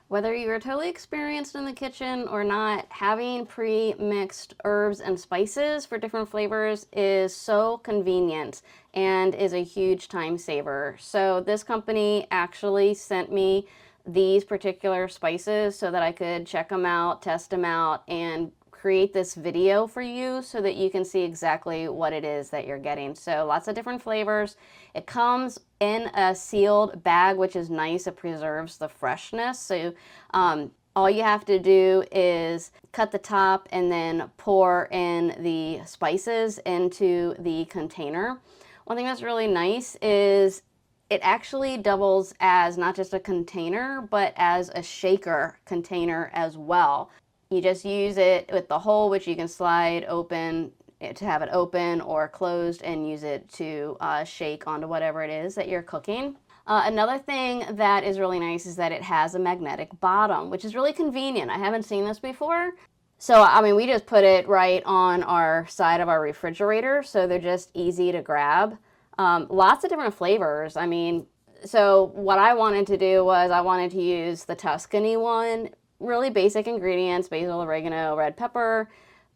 Whether you're totally experienced in the kitchen or not, having pre-mixed herbs and spices for different flavors is so convenient and is a huge time saver. So this company actually sent me these particular spices so that I could check them out, test them out, and create this video for you so that you can see exactly what it is that you're getting. So lots of different flavors. It comes in a sealed bag, which is nice. It preserves the freshness. So all you have to do is cut the top and then pour in the spices into the container. One thing that's really nice is it actually doubles as not just a container, but as a shaker container as well. You just use it with the hole, which you can slide open to have it open or closed and use it to shake onto whatever it is that you're cooking. Another thing that is really nice is that it has a magnetic bottom, which is really convenient. I haven't seen this before. So, I mean, we just put it right on our side of our refrigerator, so they're just easy to grab. Lots of different flavors. I mean, so what I wanted to do was I wanted to use the Tuscany one. Really basic ingredients: basil, oregano, red pepper,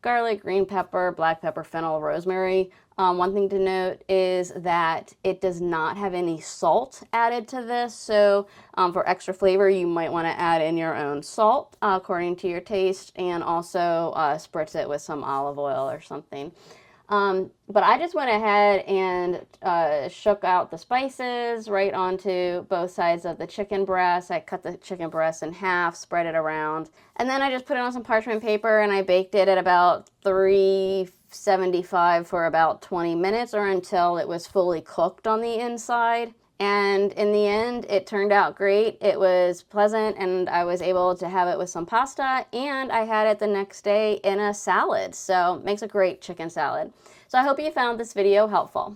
garlic, green pepper, black pepper, fennel, rosemary. One thing to note is that it does not have any salt added to this, so for extra flavor you might want to add in your own salt according to your taste, and also spritz it with some olive oil or something. But I just went ahead and shook out the spices right onto both sides of the chicken breast. I cut the chicken breast in half, spread it around, and then I just put it on some parchment paper and I baked it at about 375 for about 20 minutes or until it was fully cooked on the inside. And in the end, it turned out great. It was pleasant, and I was able to have it with some pasta, and I had it the next day in a salad. So it makes a great chicken salad. So I hope you found this video helpful.